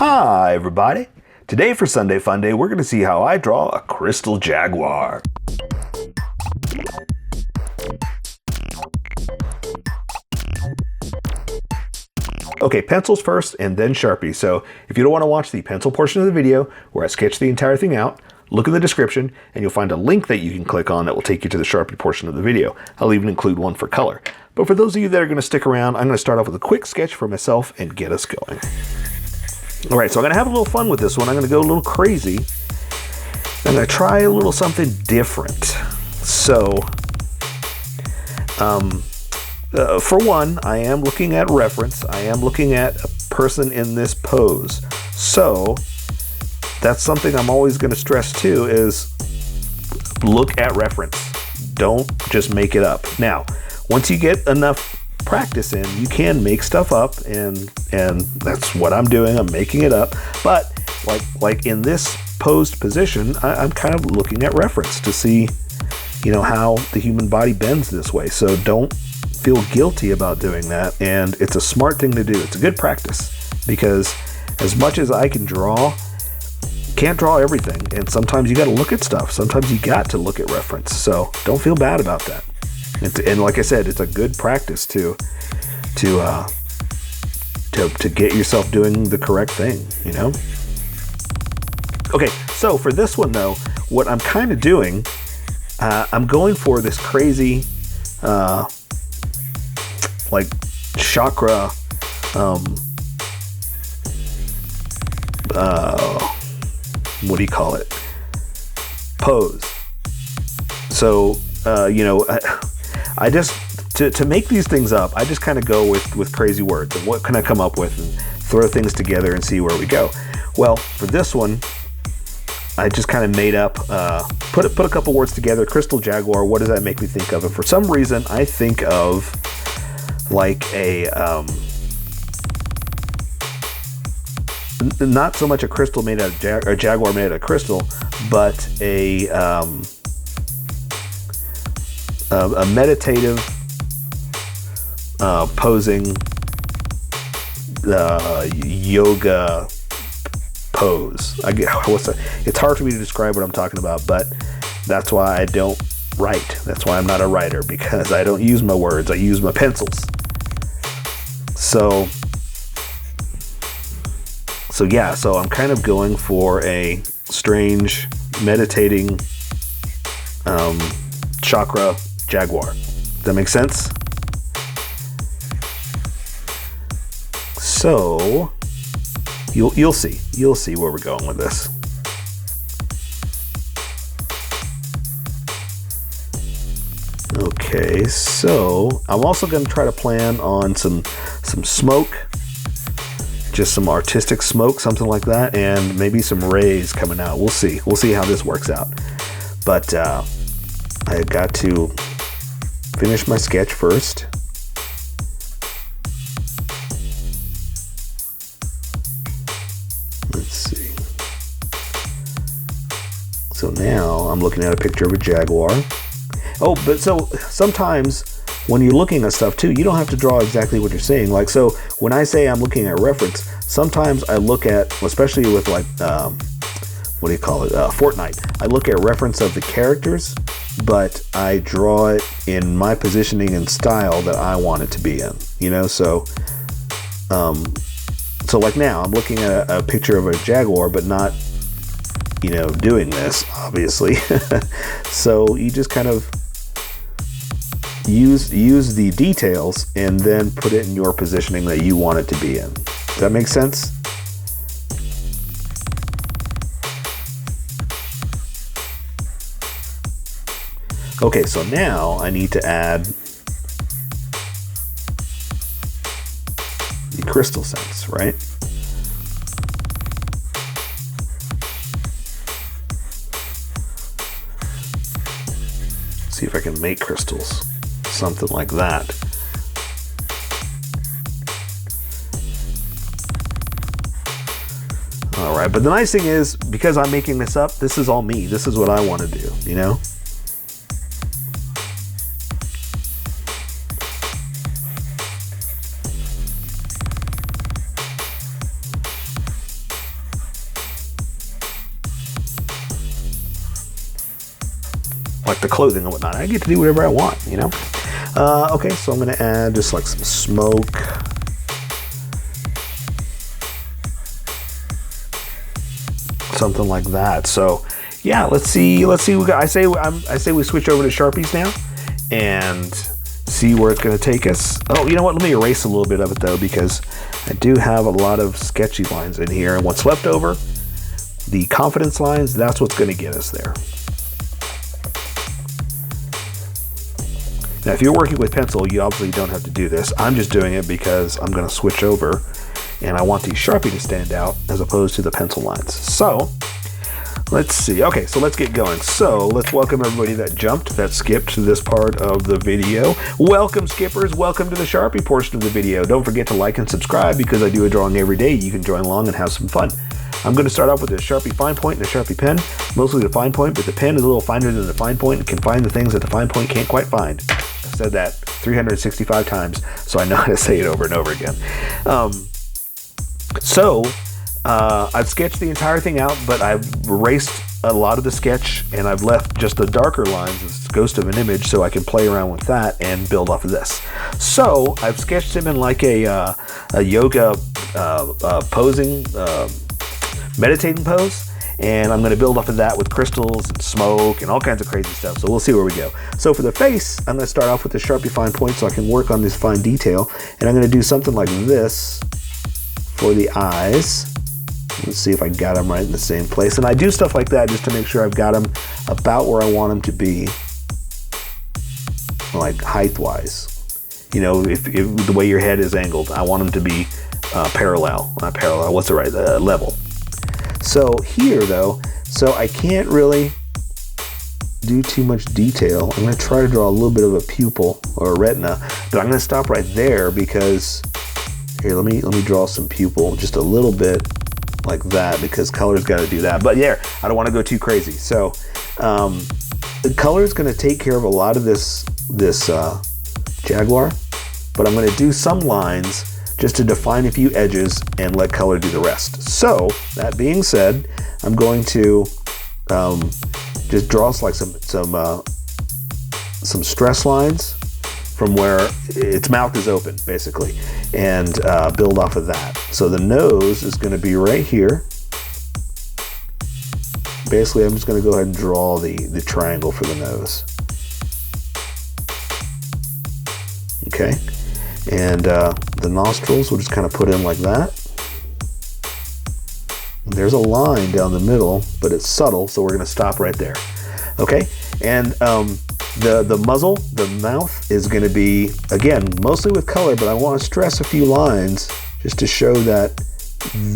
Hi everybody! Today for Sunday Funday, we're going to see how I draw a Crystal Jaguar. Okay, pencils first and then Sharpie. So if you don't want to watch the pencil portion of the video where I sketch the entire thing out, look in the description and you'll find a link that you can click on that will take you to the Sharpie portion of the video. I'll even include one for color. But for those of you that are going to stick around, I'm going to start off with a quick sketch for myself and get us going. All right, so I'm going to have a little fun with this one. I'm going to go a little crazy. I'm going to try a little something different. So, for one, I am looking at reference. I am looking at a person in this pose. So, that's something I'm always going to stress too, is look at reference. Don't just make it up. Now, once you get enough practice in, you can make stuff up, and that's what I'm doing. I'm making it up. But like in this posed position, I'm kind of looking at reference to see, you know, how the human body bends this way. So don't feel guilty about doing that. And it's a smart thing to do. It's a good practice, because as much as I can draw, can't draw everything. And sometimes you got to look at stuff. Sometimes you got to look at reference. So don't feel bad about that. And like I said, it's a good practice to get yourself doing the correct thing, you know? Okay, so for this one though, what I'm kind of doing, I'm going for this crazy, like chakra, what do you call it? Pose. So, you know, I just, to make these things up, I just kind of go with crazy words and what can I come up with and throw things together and see where we go. Well, for this one, I just kind of made up, put a couple words together. Crystal Jaguar, what does that make me think of? And for some reason, I think of like a, not so much a crystal made out of a jaguar made out of crystal, but a meditative posing yoga pose. It's hard for me to describe what I'm talking about, but that's why I don't write. That's why I'm not a writer, because I don't use my words. I use my pencils. So yeah, so I'm kind of going for a strange meditating chakra jaguar. Does that make sense? So you'll see where we're going with this. Okay, so I'm also going to try to plan on some smoke, just some artistic smoke, something like that, and maybe some rays coming out. We'll see how this works out. But I've got to finish my sketch first. Let's see. So now I'm looking at a picture of a jaguar. Oh, but so sometimes when you're looking at stuff too, you don't have to draw exactly what you're saying. Like, so when I say I'm looking at reference, sometimes I look at, especially with like, what do you call it? Fortnite. I look at reference of the characters, but I draw it in my positioning and style that I want it to be in, you know? So like now I'm looking at a picture of a jaguar, but not, you know, doing this, obviously. So you just kind of use the details and then put it in your positioning that you want it to be in. Does that make sense? Okay, so now I need to add the crystal sense, right? See if I can make crystals, something like that. All right, but the nice thing is, because I'm making this up, this is all me. This is what I want to do, you know? like the clothing and whatnot. I get to do whatever I want, you know? Okay, so I'm gonna add just like some smoke. Something like that. So yeah, let's see. I say we switch over to Sharpies now and see where it's going to take us. Oh, you know what? Let me erase a little bit of it though, because I do have a lot of sketchy lines in here, and what's left over, the confidence lines, that's what's going to get us there. Now, if you're working with pencil, you obviously don't have to do this. I'm just doing it because I'm going to switch over, and I want the Sharpie to stand out as opposed to the pencil lines. So let's see. Okay, so let's get going. So let's welcome everybody that skipped to this part of the video. Welcome, skippers. Welcome to the Sharpie portion of the video. Don't forget to like and subscribe because I do a drawing every day. You can join along and have some fun. I'm going to start off with a Sharpie fine point and a Sharpie pen, mostly the fine point, but the pen is a little finer than the fine point and can find the things that the fine point can't quite find. I've said that 365 times, so I know how to say it over and over again. I've sketched the entire thing out, but I've erased a lot of the sketch and I've left just the darker lines as ghost of an image so I can play around with that and build off of this. So I've sketched him in like a yoga posing, meditating pose, and I'm going to build off of that with crystals and smoke and all kinds of crazy stuff. So we'll see where we go. So for the face, I'm going to start off with the Sharpie fine point so I can work on this fine detail, and I'm going to do something like this for the eyes. Let's see if I got them right in the same place. And I do stuff like that just to make sure I've got them about where I want them to be, like height-wise. You know, if the way your head is angled, I want them to be parallel. Not parallel, what's the right, level. So here, though, so I can't really do too much detail. I'm going to try to draw a little bit of a pupil or a retina, but I'm going to stop right there because, here, let me draw some pupil, just a little bit, like that, because color's got to do that. But yeah, I don't want to go too crazy. So the color is going to take care of a lot of this Jaguar, but I'm going to do some lines just to define a few edges and let color do the rest. So that being said, I'm going to just draw like some stress lines from where its mouth is open, basically, and build off of that. So the nose is going to be right here. Basically, I'm just going to go ahead and draw the triangle for the nose. Okay, and the nostrils we'll just kind of put in like that. There's a line down the middle, but it's subtle, so we're going to stop right there. Okay, and the muzzle, the mouth, is going to be, again, mostly with color, but I want to stress a few lines just to show that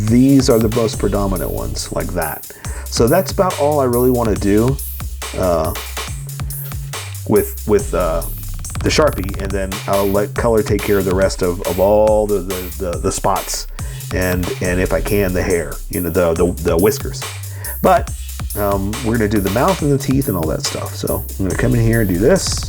these are the most predominant ones, like that. So that's about all I really want to do with the Sharpie, and then I'll let color take care of the rest of all the spots, and if I can, the hair, you know, the whiskers. But we're going to do the mouth and the teeth and all that stuff. So I'm going to come in here and do this.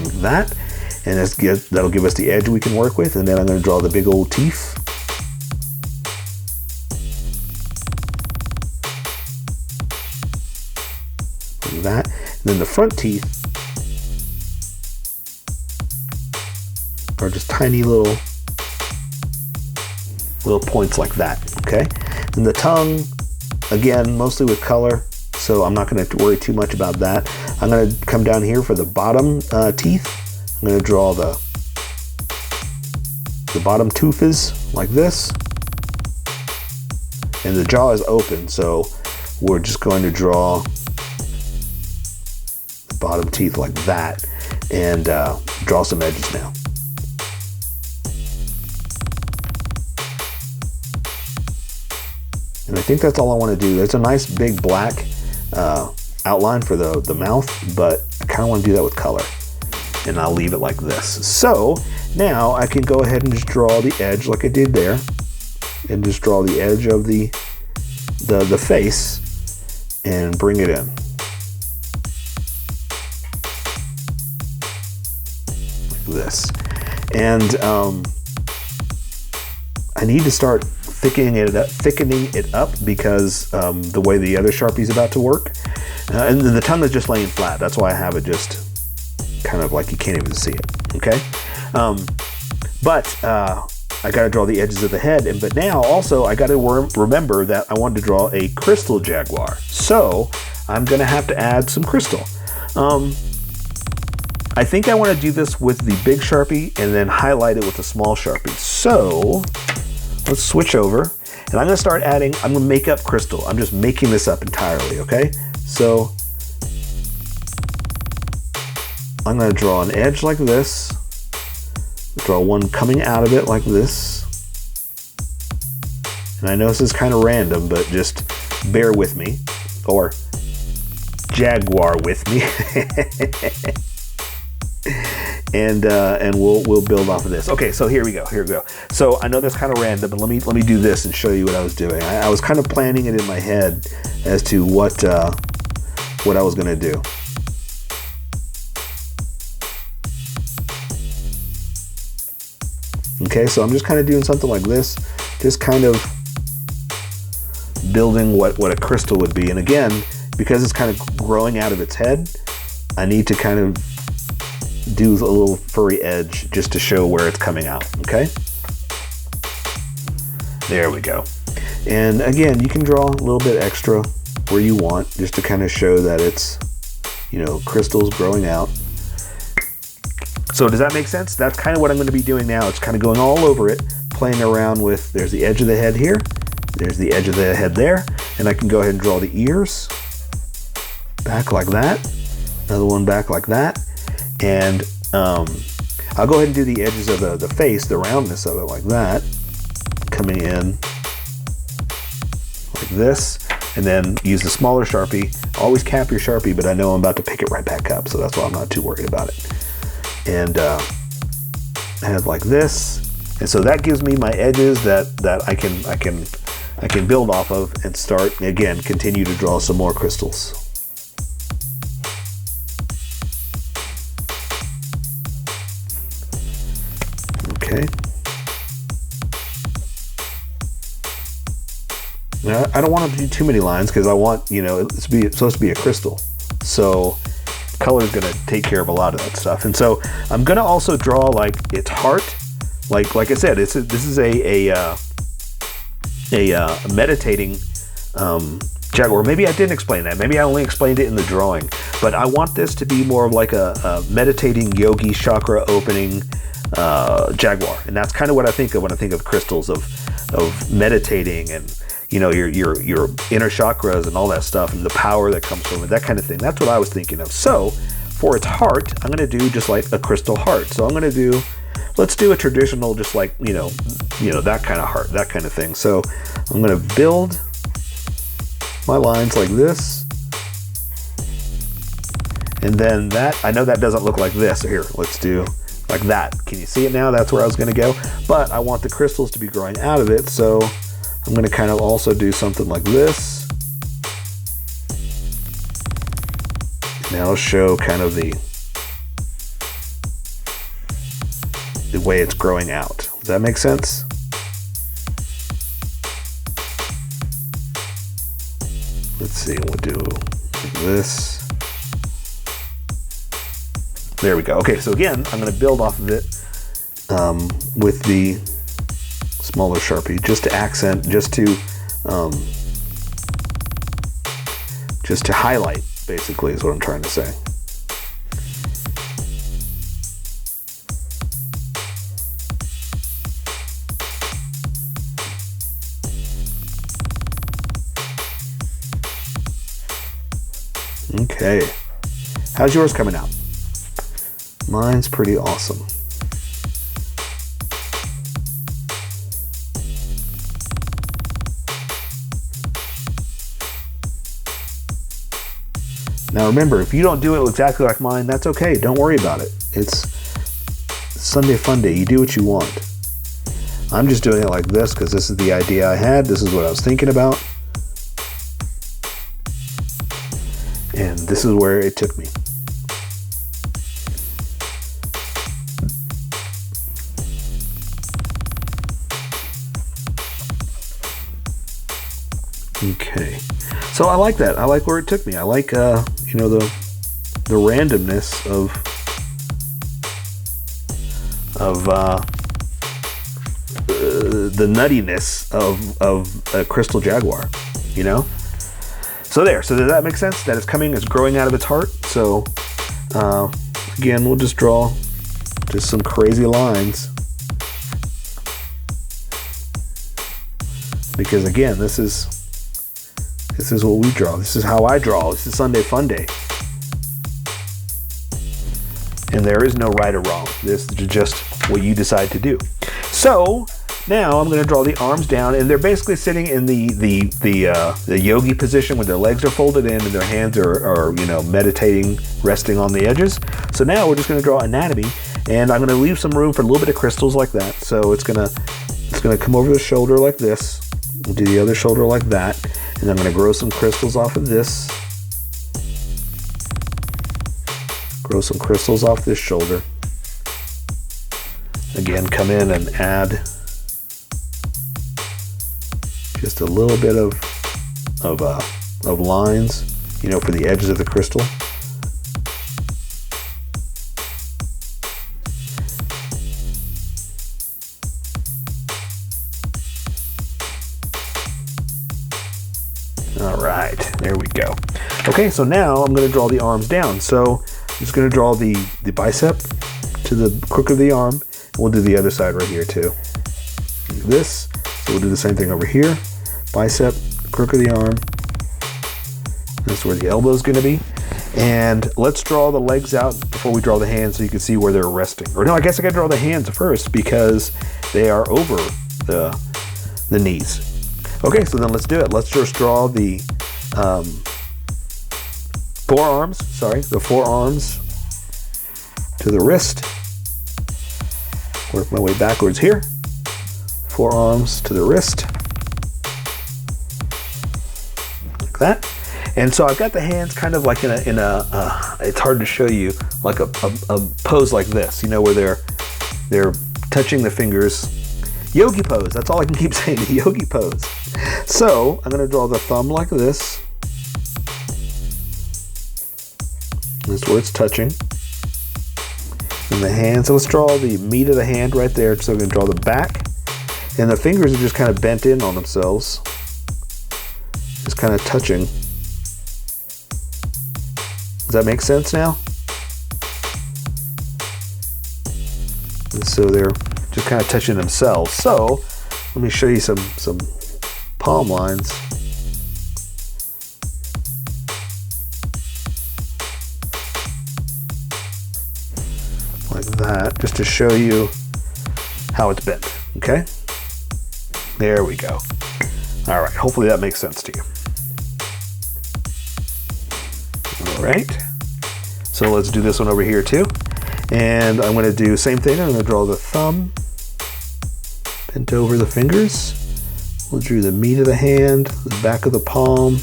Like that. And that'll give us the edge we can work with. And then I'm going to draw the big old teeth. Like that. And then the front teeth are just tiny little points like that, okay? And the tongue, again, mostly with color, so I'm not going to worry too much about that. I'm going to come down here for the bottom teeth. I'm going to draw the bottom toothes like this. And the jaw is open, so we're just going to draw the bottom teeth like that and draw some edges now. And I think that's all I want to do. There's a nice big black outline for the mouth, but I kind of want to do that with color. And I'll leave it like this. So now I can go ahead and just draw the edge like I did there. And just draw the edge of the face and bring it in. Like this. And I need to start thickening it up because the way the other Sharpie's about to work. And the tongue is just laying flat. That's why I have it just kind of like you can't even see it, okay? But I got to draw the edges of the head, but now also I got to remember that I wanted to draw a Crystal Jaguar. So I'm going to have to add some crystal. I think I want to do this with the big Sharpie and then highlight it with a small Sharpie. So let's switch over, and I'm going to start adding, I'm going to make up crystal. I'm just making this up entirely, okay? So I'm going to draw an edge like this, draw one coming out of it like this, and I know this is kind of random, but just bear with me, or Jaguar with me. and we'll build off of this. Okay, so here we go. So I know that's kind of random, but let me do this and show you what I was doing. I was kind of planning it in my head as to what I was going to do. Okay, so I'm just kind of doing something like this, just kind of building what a crystal would be. And again, because it's kind of growing out of its head, I need to kind of do a little furry edge just to show where it's coming out, okay? There we go. And again, you can draw a little bit extra where you want, just to kind of show that it's, you know, crystals growing out. So does that make sense? That's kind of what I'm going to be doing now. It's kind of going all over it, playing around with, there's the edge of the head here, there's the edge of the head there, and I can go ahead and draw the ears back like that, another one back like that, and I'll go ahead and do the edges of the face, the roundness of it like that, coming in like this, and then use the smaller Sharpie. Always cap your Sharpie, but I know I'm about to pick it right back up, so that's why I'm not too worried about it. And add like this, and so that gives me my edges that I can build off of and start again, continue to draw some more crystals. Okay. Now, I don't want to do too many lines because I want, you know, it's supposed to be a crystal. So color is going to take care of a lot of that stuff. And so I'm going to also draw like its heart. Like I said, this is a meditating jaguar. Maybe I didn't explain that. Maybe I only explained it in the drawing. But I want this to be more of like a meditating yogi chakra opening jaguar, and that's kind of what I think of when I think of crystals, of meditating and, you know, your inner chakras and all that stuff and the power that comes from it, that kind of thing. That's what I was thinking of. So for its heart, I'm going to do just like a crystal heart. So I'm going to do, let's do a traditional, just like, you know, that kind of heart, that kind of thing. So I'm going to build my lines like this. And then that, I know that doesn't look like this. Here, let's do like that. Can you see it now? That's where I was going to go. But I want the crystals to be growing out of it. So I'm going to kind of also do something like this. And that'll show kind of the way it's growing out. Does that make sense? Let's see, we'll do like this. There we go. Okay, so again, I'm going to build off of it with the smaller Sharpie, just to accent, just to highlight, basically, is what I'm trying to say. Okay, how's yours coming out? Mine's pretty awesome. Now remember, if you don't do it exactly like mine, that's okay. Don't worry about it. It's Sunday Funday. You do what you want. I'm just doing it like this because this is the idea I had. This is what I was thinking about. And this is where it took me. Okay, so I like that. I like where it took me. I like, you know, the randomness of the nuttiness of Crystal Jaguar, you know. So there. So does that make sense? That it's coming, it's growing out of its heart. So again, we'll just draw just some crazy lines, because again, this is what we draw. This is how I draw. This is Sunday Funday. And there is no right or wrong. This is just what you decide to do. So now I'm going to draw the arms down, and they're basically sitting in the yogi position where their legs are folded in and their hands are you know, meditating, resting on the edges. So now we're just going to draw anatomy, and I'm going to leave some room for a little bit of crystals like that. So it's going to come over the shoulder like this. We'll do the other shoulder like that, and I'm going to grow some crystals off of this. Grow some crystals off this shoulder. Again, come in and add just a little bit of lines, you know, for the edges of the crystal. All right, there we go. Okay, so now I'm going to draw the arms down. So I'm just going to draw the bicep to the crook of the arm, and we'll do the other side right here too. Like this. So we'll do the same thing over here. Bicep, crook of the arm. That's where the elbow is going to be. And let's draw the legs out before we draw the hands, so you can see where they're resting. Or no, I guess I got to draw the hands first because they are over the knees. Okay, so then let's do it. Let's just draw the forearms. Sorry, the forearms to the wrist. Work my way backwards here. Forearms to the wrist. Like that. And so I've got the hands kind of like in a it's hard to show you, like a pose like this, you know, where they're touching the fingers. Yogi pose, that's all I can keep saying, the yogi pose. So I'm going to draw the thumb like this. That's where it's touching. And the hand, so let's draw the meat of the hand right there. So we're going to draw the back. And the fingers are just kind of bent in on themselves. Just kind of touching. Does that make sense now? And so they're just kind of touching themselves. So let me show you some palm lines. Like that, just to show you how it's bent. Okay? There we go. All right, hopefully that makes sense to you. All right, so let's do this one over here too. And I'm going to do the same thing. I'm going to draw the thumb bent over the fingers. We'll draw the meat of the hand, the back of the palm,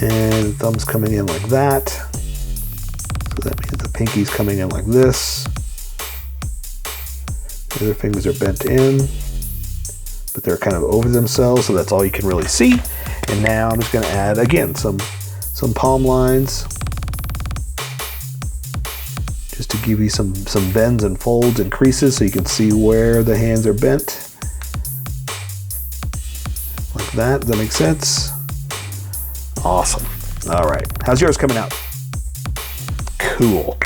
and the thumb's coming in like that. So that means the pinky's coming in like this. The other fingers are bent in, but they're kind of over themselves, so that's all you can really see. And now I'm just going to add, again, some palm lines, just to give you some bends and folds and creases so you can see where the hands are bent. Like that. Does that make sense? Awesome. All right. How's yours coming out? Cool.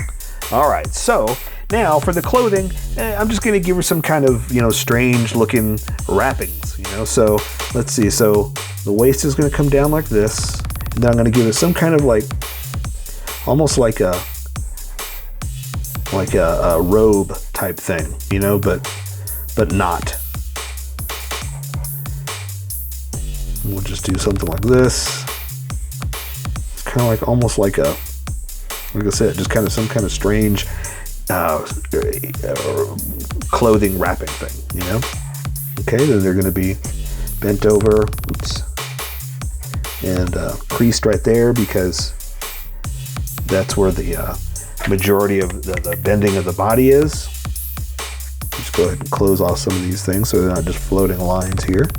All right. So now for the clothing, I'm just going to give her some kind of, you know, strange looking wrappings, you know. So let's see. So the waist is going to come down like this. And then I'm going to give it some kind of like, almost like a robe type thing, you know, but not. And we'll just do something like this. It's kind of like almost like a, like I said, just kind of some kind of strange clothing wrapping thing, you know. Okay, then they're going to be bent over. Oops. And creased right there because that's where the majority of the bending of the body is. Just go ahead and close off some of these things so they're not just floating lines here.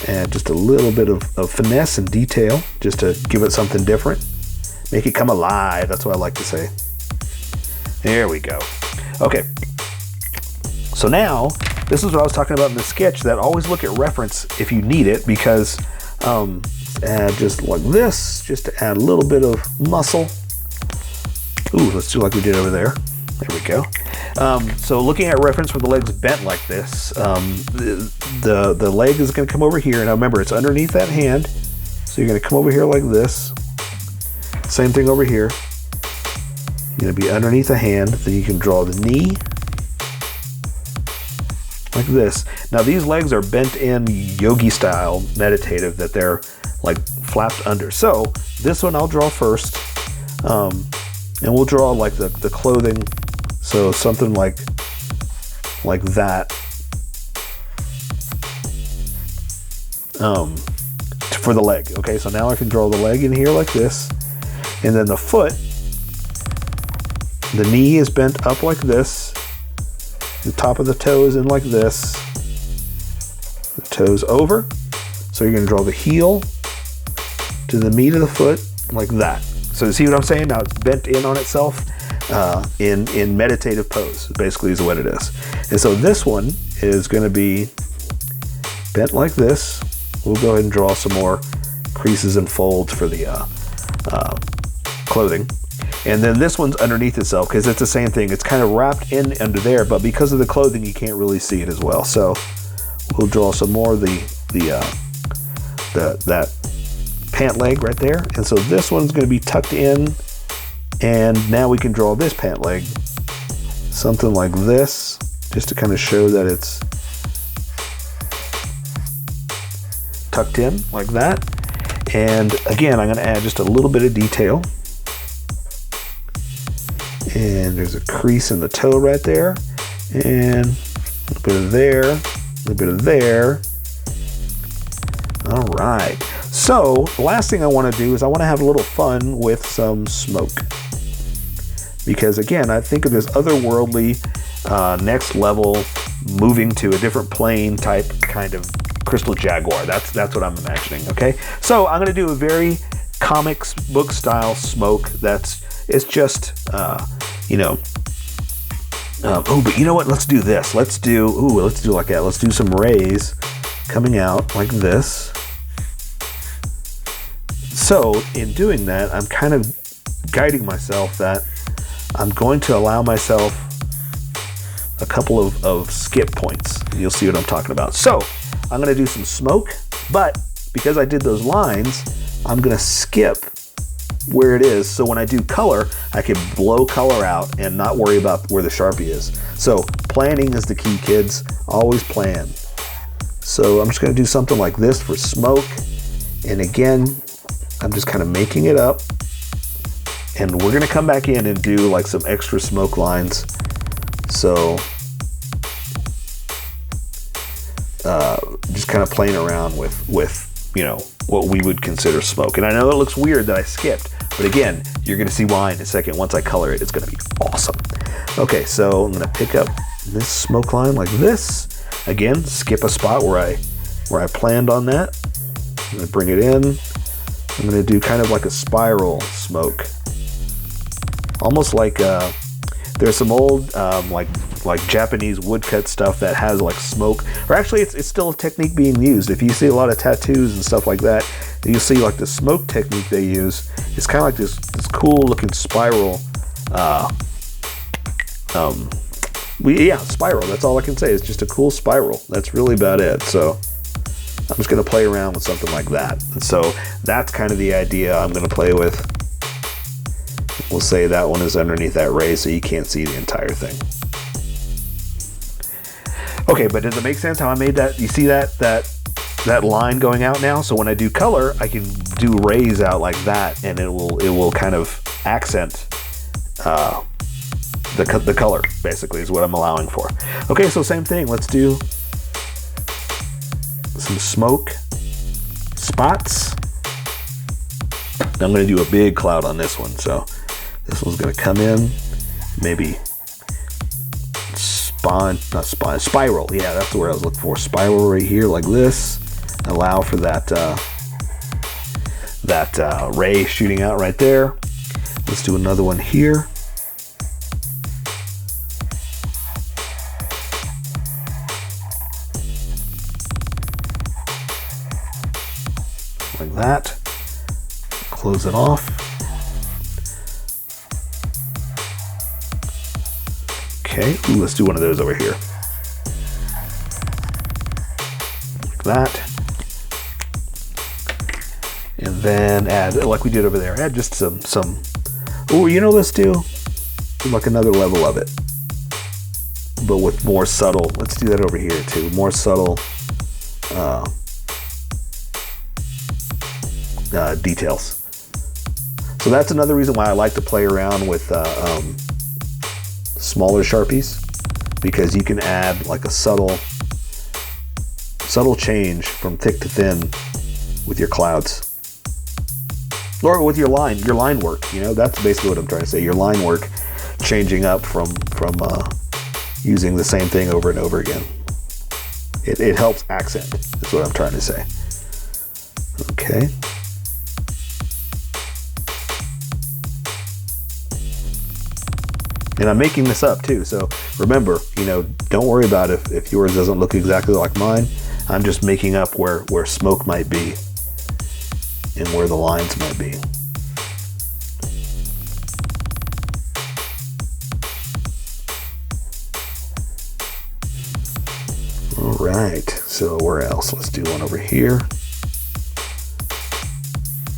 Add just a little bit of finesse and detail just to give it something different. Make it come alive, that's what I like to say. There we go. Okay, so now this is what I was talking about in the sketch, that always look at reference if you need it, because add just like this, just to add a little bit of muscle. Ooh, let's do like we did over there. There we go. So looking at reference with the legs bent like this, the leg is going to come over here. Now remember, it's underneath that hand. So you're going to come over here like this. Same thing over here. You're going to be underneath the hand. Then you can draw the knee like this. Now these legs are bent in yogi style, meditative, that they're like flapped under. So this one I'll draw first. And we'll draw like the clothing. So something like that. For the leg. Okay, so now I can draw the leg in here like this. And then the foot, the knee is bent up like this. The top of the toe is in like this. The toe's over. So you're going to draw the heel to the meat of the foot like that. So you see what I'm saying? Now it's bent in on itself in meditative pose, basically is what it is. And so this one is going to be bent like this. We'll go ahead and draw some more creases and folds for the clothing. And then this one's underneath itself because it's the same thing. It's kind of wrapped in under there, but because of the clothing, you can't really see it as well. So we'll draw some more of that pant leg right there. And so this one's going to be tucked in, and now we can draw this pant leg something like this, just to kind of show that it's tucked in like that. And again, I'm going to add just a little bit of detail. And there's a crease in the toe right there, and a little bit of there, a little bit of there. All right. So the last thing I want to do is I want to have a little fun with some smoke. Because again, I think of this otherworldly, next level, moving to a different plane type kind of Crystal Jaguar. That's what I'm imagining, okay? So I'm gonna do a very comics book style smoke it's just, oh, but you know what? Let's do this. Let's do like that. Let's do some rays coming out like this. So in doing that, I'm kind of guiding myself that I'm going to allow myself a couple of skip points. You'll see what I'm talking about. So I'm going to do some smoke, but because I did those lines, I'm going to skip where it is. So when I do color, I can blow color out and not worry about where the Sharpie is. So planning is the key, kids. Always plan. So I'm just going to do something like this for smoke. And again, I'm just kind of making it up. And we're going to come back in and do like some extra smoke lines. So just kind of playing around with what we would consider smoke. And I know it looks weird that I skipped, but again, you're going to see why in a second. Once I color it, it's going to be awesome. Okay, so I'm going to pick up this smoke line like this. Again, skip a spot where I planned on that. I'm going to bring it in. I'm going to do kind of like a spiral smoke. Almost like there's some old like Japanese woodcut stuff that has like smoke, or actually it's still a technique being used. If you see a lot of tattoos and stuff like that, you see like the smoke technique they use. It's kind of like this cool looking spiral. Spiral. That's all I can say. It's just a cool spiral. That's really about it. So I'm just going to play around with something like that. And so that's kind of the idea I'm going to play with. We'll say that one is underneath that ray so you can't see the entire thing. Okay, but does it make sense how I made that? You see that line going out now? So when I do color, I can do rays out like that, and it will kind of accent the color, basically, is what I'm allowing for. Okay, so same thing. Let's do some smoke spots. I'm going to do a big cloud on this one, so this one's going to come in, maybe spiral. Yeah, that's the word I was looking for. Spiral right here like this. allow for that ray shooting out right there. Let's do another one here. Like that. Close it off. Okay, ooh, let's do one of those over here. Like that. And then add, like we did over there, add just some, oh, you know, let's do like another level of it, but with more subtle, let's do that over here too, more subtle details. So that's another reason why I like to play around with smaller Sharpies, because you can add like a subtle change from thick to thin with your clouds. Or with your line work, you know, that's basically what I'm trying to say. Your line work changing up from using the same thing over and over again. It helps accent, is what I'm trying to say. Okay. And I'm making this up too, so remember, you know, don't worry about if yours doesn't look exactly like mine. I'm just making up where smoke might be and where the lines might be. All right, so where else? Let's do one over here.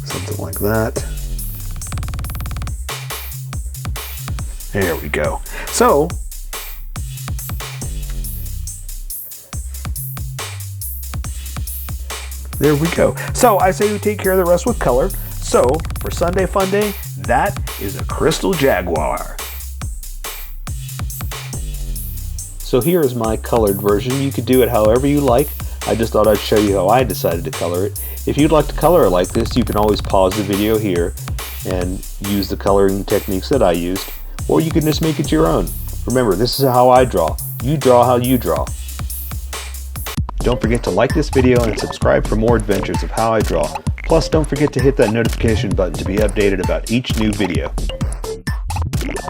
Something like that. There we go. So, there we go. So I say we take care of the rest with color. So for Sunday Funday, that is a Crystal Jaguar. So here is my colored version. You could do it however you like. I just thought I'd show you how I decided to color it. If you'd like to color it like this, you can always pause the video here and use the coloring techniques that I used, or you can just make it your own. Remember, this is how I draw. You draw how you draw. Don't forget to like this video and subscribe for more adventures of how I draw. Plus, don't forget to hit that notification button to be updated about each new video.